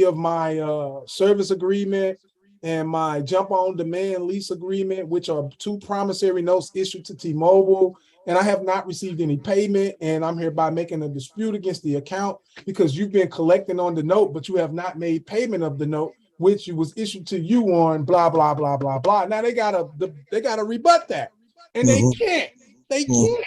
of my service agreement and my jump on demand lease agreement, which are two promissory notes issued to T-Mobile. And I have not received any payment, and I'm hereby making a dispute against the account because you've been collecting on the note, but you have not made payment of the note, which was issued to you on blah, blah, blah, blah, blah. Now they gotta rebut that. And they can't. They can't.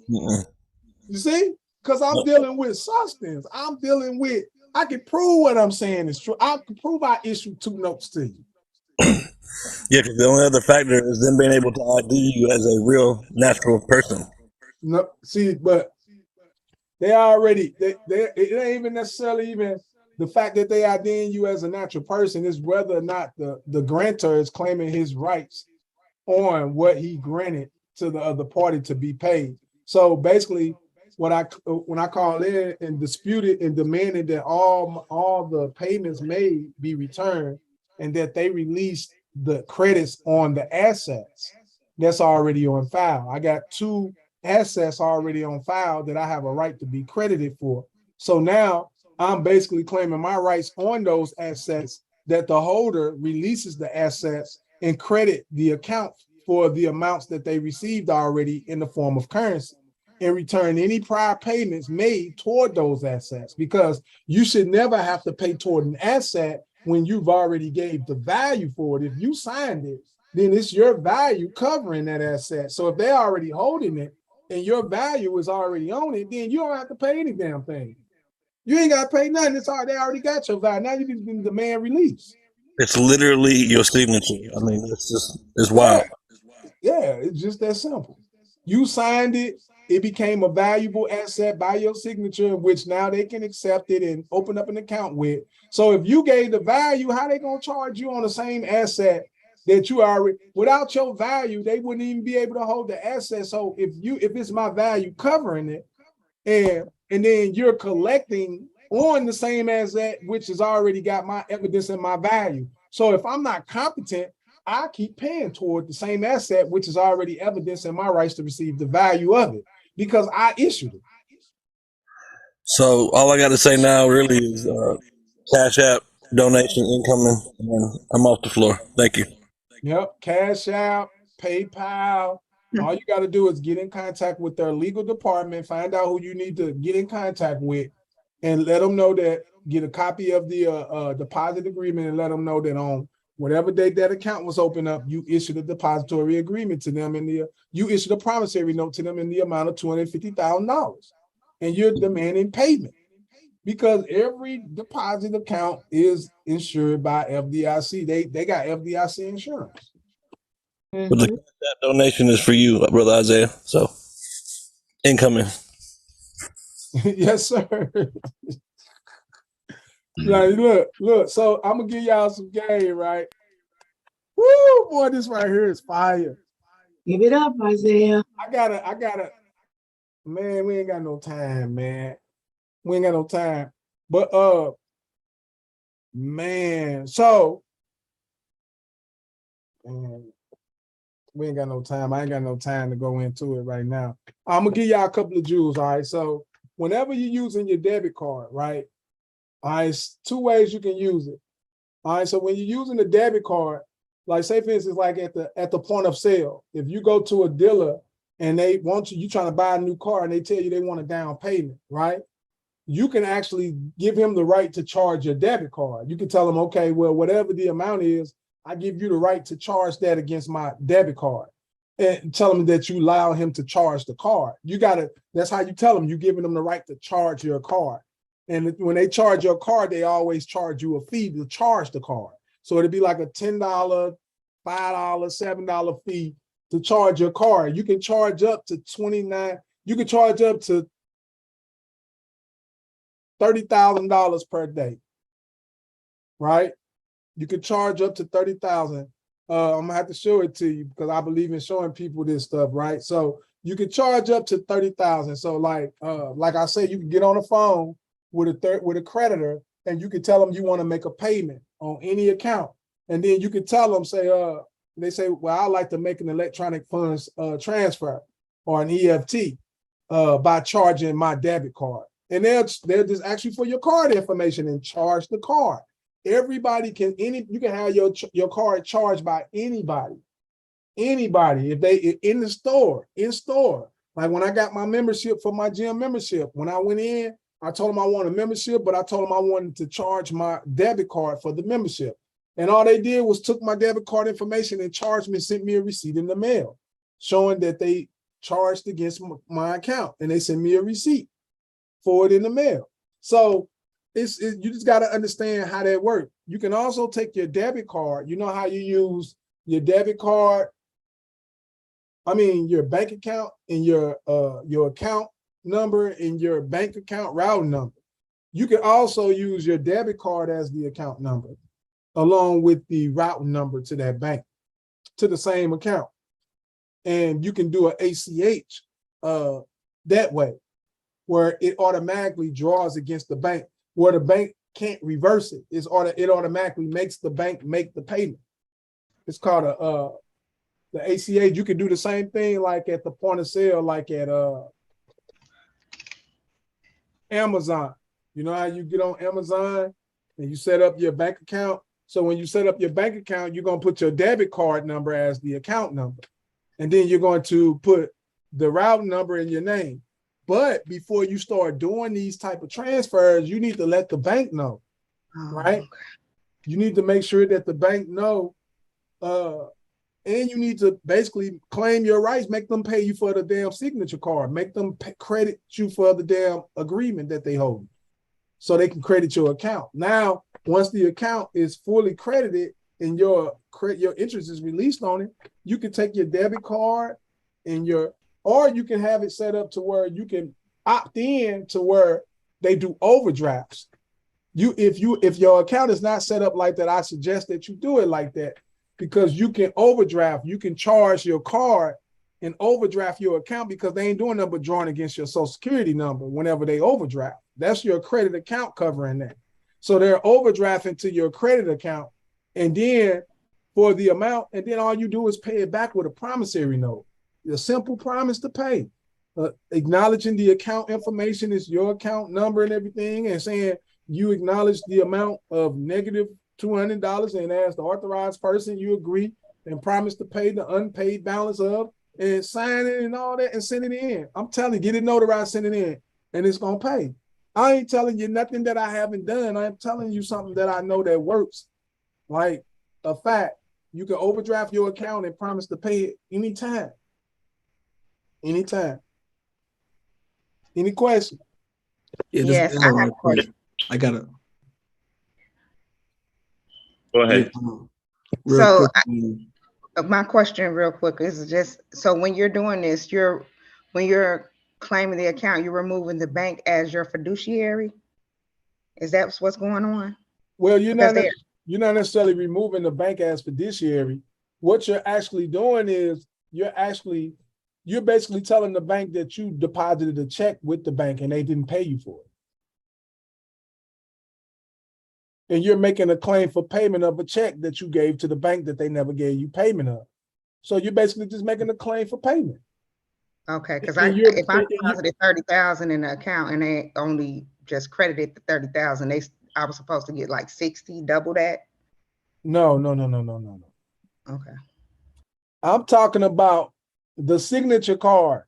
You see? Because I'm dealing with substance. I'm dealing with, I can prove what I'm saying is true. I can prove I issued two notes to you. Yeah, because the only other factor is them being able to ID you as a real natural person. No, see, but they already, it ain't even necessarily even the fact that they IDing you as a natural person, is whether or not the grantor is claiming his rights on what he granted to the other party to be paid. So basically, when I call in and disputed and demanded that all the payments made be returned and that they release the credits on the assets that's already on file. I got two assets already on file that I have a right to be credited for. So now I'm basically claiming my rights on those assets, that the holder releases the assets and credit the account for the amounts that they received already in the form of currency, and return any prior payments made toward those assets, because you should never have to pay toward an asset when you've already gave the value for it. If you signed it, then it's your value covering that asset. So if they're already holding it and your value is already on it, then you don't have to pay any damn thing. You ain't got to pay nothing. It's already, they already got your value. Now you just demand release. It's literally your signature. I mean, it's wild. Yeah, it's just that simple. You signed it. It became a valuable asset by your signature, which now they can accept it and open up an account with. So if you gave the value, how they gonna charge you on the same asset that you already, without your value, they wouldn't even be able to hold the asset. So if it's my value covering it, and then you're collecting on the same asset, which has already got my evidence and my value. So if I'm not competent, I keep paying toward the same asset, which is already evidence in my rights to receive the value of it, because I issued it. So all I got to say now really is Cash App donation incoming, and I'm off the floor. Thank you. Yep, Cash App, PayPal. All you got to do is get in contact with their legal department, find out who you need to get in contact with, and let them know that, get a copy of the deposit agreement, and let them know that on whatever date that account was opened up, you issued a depository agreement to them, and you issued a promissory note to them in the amount of $250,000, and you're demanding payment, because every deposit account is insured by FDIC. They got FDIC insurance. But that donation is for you, Brother Isaiah. So incoming. Yes, sir. Like, look. So I'm gonna give y'all some game, right? Woo, boy, this right here is fire. Give it up, Isaiah. I gotta. Man, we ain't got no time, man. We ain't got no time. But man, so we ain't got no time. I ain't got no time to go into it right now. I'm gonna give y'all a couple of jewels. All right. So whenever you're using your debit card, right? All right, it's two ways you can use it. All right. So when you're using the debit card, like say for instance, like at the point of sale, if you go to a dealer and they want you trying to buy a new car and they tell you they want a down payment, right? You can actually give him the right to charge your debit card. You can tell him, okay, well, whatever the amount is, I give you the right to charge that against my debit card, and tell him that you allow him to charge the card. That's how you tell them, you're giving them the right to charge your card. And when they charge your card, they always charge you a fee to charge the card. So it'd be like a $10, $5, $7 fee to charge your card. You can charge up to $29. You can charge up to $30,000 per day, right? You can charge up to $30,000. I'm gonna have to show it to you because I believe in showing people this stuff, right? So you can charge up to $30,000. So like I say, you can get on the phone with a creditor and you can tell them you want to make a payment on any account, and then you can tell them, they say, well, I'd like to make an electronic funds transfer or an EFT by charging my debit card. And they'll just ask you for your card information and charge the card. everybody can, you can have your card charged by anybody. Anybody, if they in store. Like when I got my membership for my gym membership, when I went in, I told them I want a membership, but I told them I wanted to charge my debit card for the membership. And all they did was took my debit card information and charged me, sent me a receipt in the mail, showing that they charged against my account. And they sent me a receipt for it in the mail. So you just got to understand how that works. You can also take your debit card. You know how you use your debit card, your bank account and your account number and your bank account routing number. You can also use your debit card as the account number, along with the routing number to that bank, to the same account. And you can do an ACH that way, where it automatically draws against the bank, where the bank can't reverse it. It automatically makes the bank make the payment. It's called the ACH. You can do the same thing like at the point of sale, like at Amazon. You know how you get on Amazon and you set up your bank account? So when you set up your bank account, you're going to put your debit card number as the account number. And then you're going to put the routing number in your name. But before you start doing these type of transfers, you need to let the bank know, right? Okay. You need to make sure that the bank know, and you need to basically claim your rights, make them pay you for the damn signature card, make them credit you for the damn agreement that they hold, so they can credit your account. Now, once the account is fully credited and your interest is released on it, you can take your debit card and or you can have it set up to where you can opt in to where they do overdrafts. If your account is not set up like that, I suggest that you do it like that, because you can overdraft. You can charge your card and overdraft your account, because they ain't doing nothing but drawing against your Social Security number whenever they overdraft. That's your credit account covering that. So they're overdrafting to your credit account, and then for the amount, and then all you do is pay it back with a promissory note. A simple promise to pay, acknowledging the account information is your account number and everything, and saying you acknowledge the amount of negative $200, and as the authorized person, you agree and promise to pay the unpaid balance of, and sign it and all that and send it in. I'm telling you, get it notarized, send it in, and it's going to pay. I ain't telling you nothing that I haven't done. I'm telling you something that I know that works. Like a fact, you can overdraft your account and promise to pay it anytime. Anytime. Any question? Yes, I have a question. I got it. Go ahead. So my question real quick is just, so when you're doing this, when you're claiming the account, you're removing the bank as your fiduciary? Is that what's going on? Well, you're not necessarily removing the bank as fiduciary. What you're actually doing is you're basically telling the bank that you deposited a check with the bank and they didn't pay you for it. And you're making a claim for payment of a check that you gave to the bank that they never gave you payment of. So you're basically just making a claim for payment. Okay, because if I deposited $30,000 in the account and they only just credited the $30,000, I was supposed to get like 60, double that? No. Okay. I'm talking about the signature card.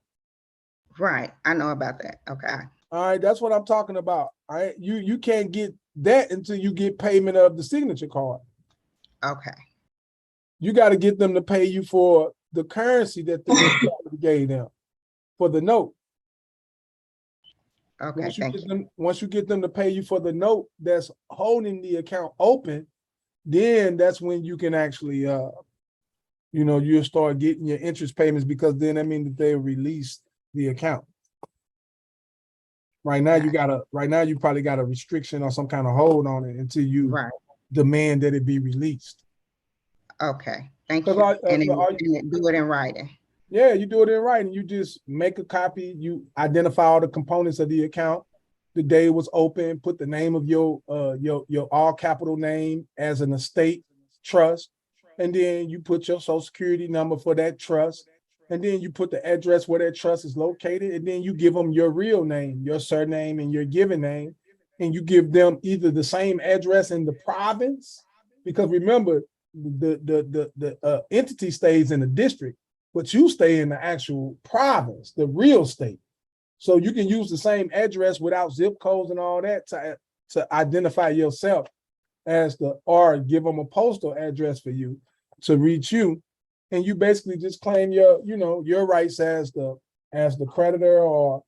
Right, I know about that. Okay. All right, that's what I'm talking about. All right, you can't get that until you get payment of the signature card. Okay. You got to get them to pay you for the currency that they gave them for the note. Okay, once you get them to pay you for the note that's holding the account open, then that's when you can actually you'll start getting your interest payments, because then that means that they release the account. Right now you probably got a restriction or some kind of hold on it until you demand that it be released. Okay, thank you. And do it in writing. Yeah, you do it in writing. You just make a copy. You identify all the components of the account, the day it was open, put the name of your all capital name as an estate trust, and then you put your Social Security number for that trust, and then you put the address where that trust is located, and then you give them your real name, your surname, and your given name, and you give them either the same address in the province, because remember, the entity stays in the district, but you stay in the actual province, the real state. So you can use the same address without zip codes and all that to identify yourself as or give them a postal address for you to reach you. And you basically just claim your rights as the creditor or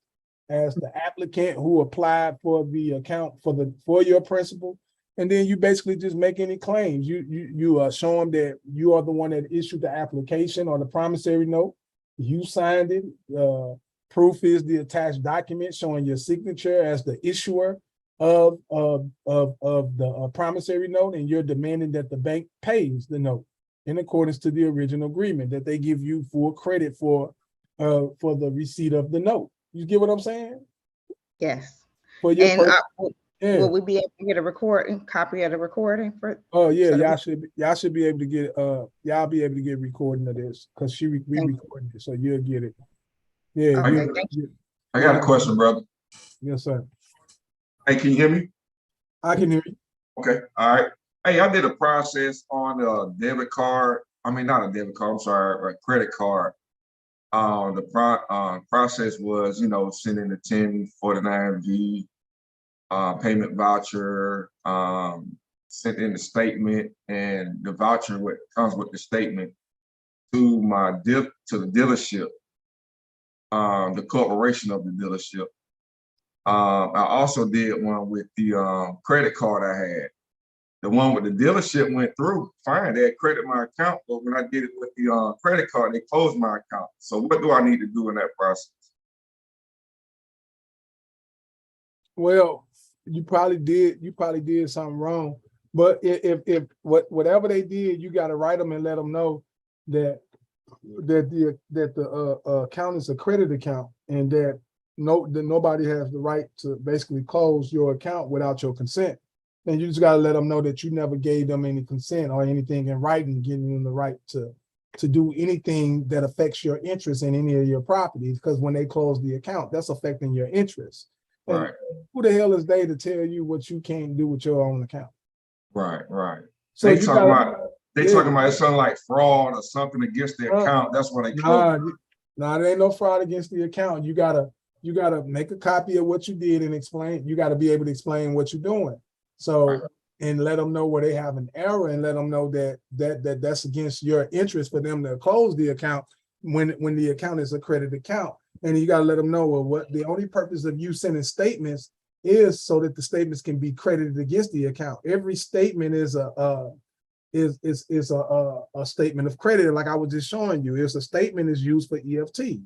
as the applicant who applied for the account for your principal. And then you basically just make any claims. You show them that you are the one that issued the application or the promissory note. You signed it. Proof is the attached document showing your signature as the issuer of the promissory note, and you're demanding that the bank pays the note in accordance to the original agreement, that they give you full credit for the receipt of the note. You get what I'm saying? Yes. For your And yeah. will we be able to get a copy of the recording for? Oh yeah, so y'all should be able to get y'all be able to get recording of this because we recording it, so you'll get it. Yeah. Okay, thank you. I got a question, brother. Yes, sir. Hey, can you hear me? I can hear you. Okay, all right. Hey, I did a process on a debit card. I mean, not a debit card, I'm sorry, a credit card. The process was, sending the 1049V payment voucher, sent in the statement, and the voucher comes with the statement to the dealership, the corporation of the dealership. I also did one with the credit card I had. The one with the dealership went through fine. They had credited my account, but when I did it with the credit card, they closed my account. So what do I need to do in that process? Well, you probably did something wrong. But if whatever they did, you got to write them and let them know that the account is a credit account, and that nobody has the right to basically close your account without your consent. And you just got to let them know that you never gave them any consent or anything in writing, giving them the right to do anything that affects your interest in any of your properties. Because when they close the account, that's affecting your interest. And Right. who the hell is they to tell you what you can't do with your own account? Right. So They talking about it's something like fraud or something against the account. That's what they close. Nah, there ain't no fraud against the account. You gotta make a copy of what you did and explain. You gotta be able to explain what you're doing. So, and let them know where they have an error, and let them know that's against your interest for them to close the account when the account is a credit account. And you got to let them know, well, what the only purpose of you sending statements is so that the statements can be credited against the account. Every statement is a statement of credit. Like I was just showing you, a statement is used for EFT.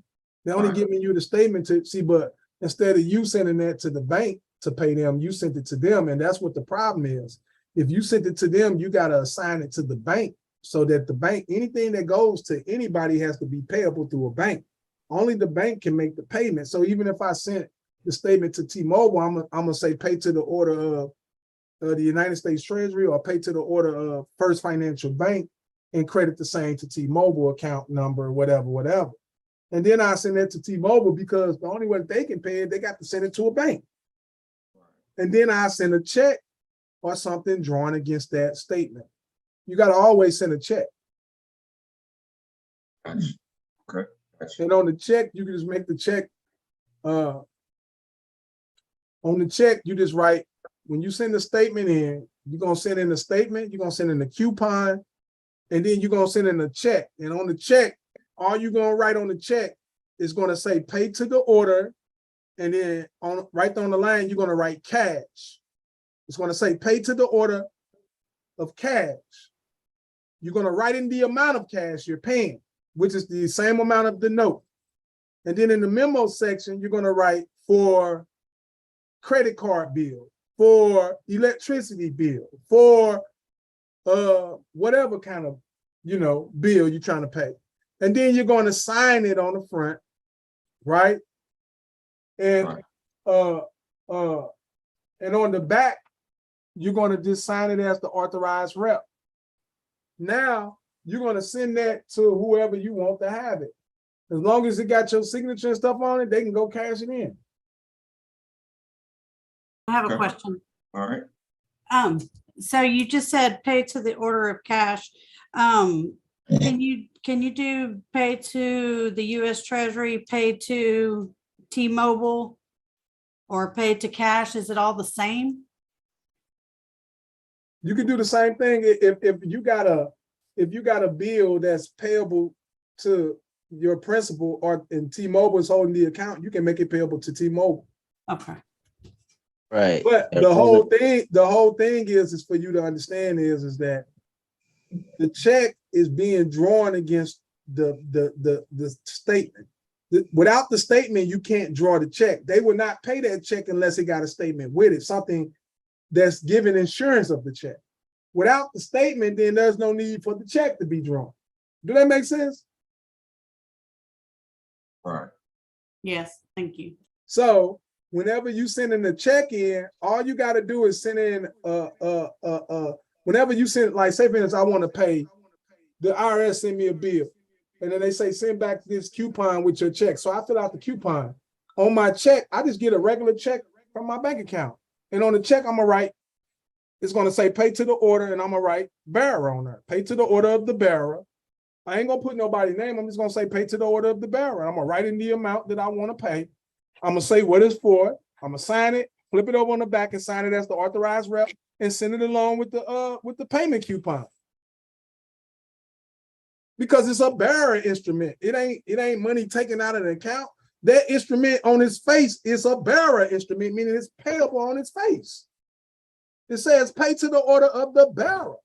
They're only giving you the statement to see, but instead of you sending that to the bank to pay them, you sent it to them. And that's what the problem is. If you sent it to them, you got to assign it to the bank, so that the bank, anything that goes to anybody has to be payable through a bank. Only the bank can make the payment. So even if I sent the statement to T-Mobile, I'm gonna say pay to the order of the United States Treasury, or pay to the order of First Financial Bank, and credit the same to T-Mobile account number, whatever. And then I send that to T-Mobile, because the only way they can pay it, they got to send it to a bank. And then I send a check or something drawn against that statement. You got to always send a check. Okay. And on the check, you can just make the check. On the check, you just write, when you send the statement in, you're going to send in the statement, you're going to send in the coupon, and then you're going to send in a check. And on the check, all you're going to write on the check is going to say pay to the order. And then right on the line, you're going to write cash. It's going to say pay to the order of cash. You're going to write in the amount of cash you're paying, which is the same amount of the note. And then in the memo section, you're going to write for credit card bill, for electricity bill, for whatever kind of, bill you're trying to pay. And then you're going to sign it on the front, right? And and on the back, you're going to just sign it as the authorized rep. Now, you're going to send that to whoever you want to have it. As long as it got your signature and stuff on it, they can go cash it in. I have a Okay. question. All right. So you just said pay to the order of cash. Can you do pay to the US Treasury, pay to T-Mobile, or pay to cash? Is it all the same? You can do the same thing if you got a bill that's payable to your principal, or in T-Mobile is holding the account, you can make it payable to T-Mobile. Okay. Right. But the whole thing is for you to understand is that the check is being drawn against the statement. Without the statement, you can't draw the check. They will not pay that check unless it got a statement with it, something that's giving insurance of the check. Without the statement, then there's no need for the check to be drawn. Do that make sense? All right. Yes, thank you. So whenever you send in the check in, all you got to do is send in whenever you send, like, say for instance, I want to pay, the IRS send me a bill, and then they say send back this coupon with your check. So I fill out the coupon. On my check, I just get a regular check from my bank account, and on the check I'm gonna write, it's gonna say pay to the order, and I'm gonna write bearer on there. Pay to the order of the bearer. I ain't gonna put nobody's name. I'm just gonna say pay to the order of the bearer. I'm gonna write in the amount that I want to pay. I'm gonna say what it's for. I'm gonna sign it, flip it over on the back, and sign it as the authorized rep, and send it along with the payment coupon. Because it's a bearer instrument. It ain't money taken out of the account. That instrument on its face is a bearer instrument, meaning it's payable on its face. It says pay to the order of the bearer.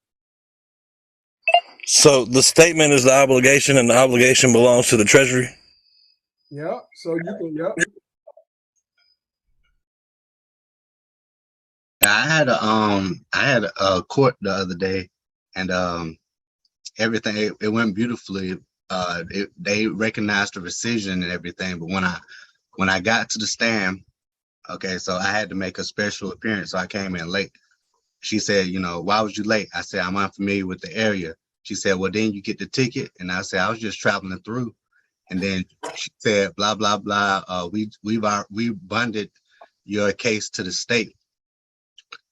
So the statement is the obligation, and the obligation belongs to the Treasury. Yeah. So you can, yeah. I had a court the other day, and everything it went beautifully. They recognized the rescission and everything, but when I got to the stand, okay, so I had to make a special appearance, so I came in late. She said, why was you late? I said, I'm unfamiliar with the area. She said, well, then you get the ticket, and I said, I was just traveling through. And then she said, blah blah blah. We bonded your case to the state.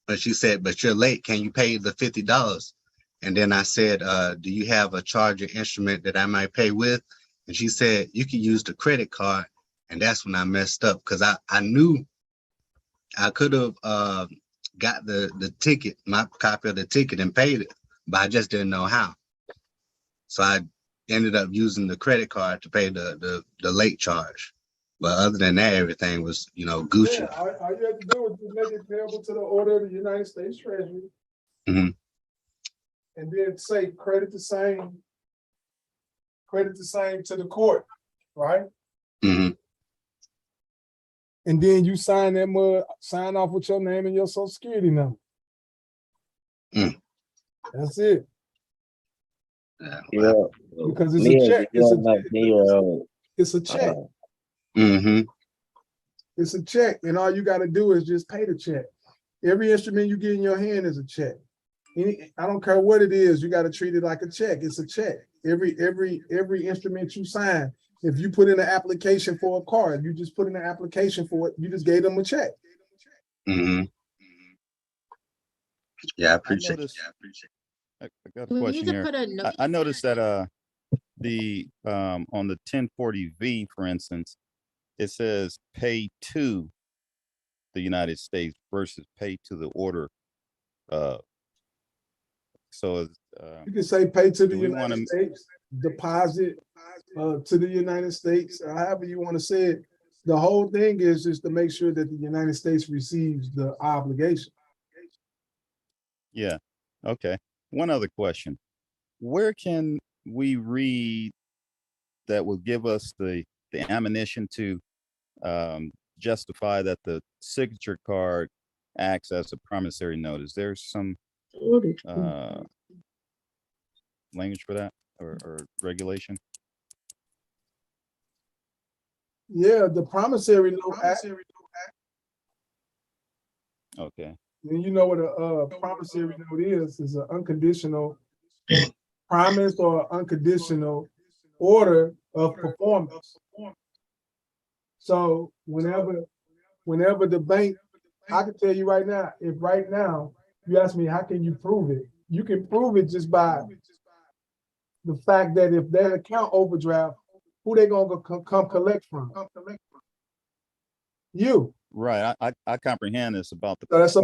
But she said, but you're late. Can you pay the $50? And then I said, do you have a charger instrument that I might pay with? And she said, you can use the credit card. And that's when I messed up, because I knew I could have got the ticket, my copy of the ticket, and paid it, but I just didn't know how. So I ended up using the credit card to pay the late charge. But other than that, everything was, Gucci. Yeah, all you have to do is just make it payable to the order of the United States Treasury. Mhm. And then say credit the same to the court, right? Mhm. And then you sign off with your name and your social security number. Mm. That's it. Yeah. Because it's a check. It's a check. Mm-hmm. It's a check, and all you got to do is just pay the check. Every instrument you get in your hand is a check. I don't care what it is, you got to treat it like a check. It's a check. Every instrument you sign, if you put in an application for a card, you just put in an application for it. You just gave them a check. Mm-hmm. Yeah, I appreciate it. I got a question here. I noticed that on the 1040V, for instance, it says pay to the United States versus pay to the order. So you can say pay to the United States, deposit to the United States, however you want to say it. The whole thing is just to make sure that the United States receives the obligation. Yeah. Okay. One other question. Where can we read that will give us the ammunition to justify that the signature card acts as a promissory note? Is there some language for that or regulation? Yeah, the promissory note act. Okay. And you know what a promissory note is an unconditional promise or unconditional order of performance. So whenever the bank I can tell you right now, if right now you ask me, how can you prove it? You can prove it just by the fact that if that account overdraft, who they gonna come collect from? You. Right. I comprehend this about the So that's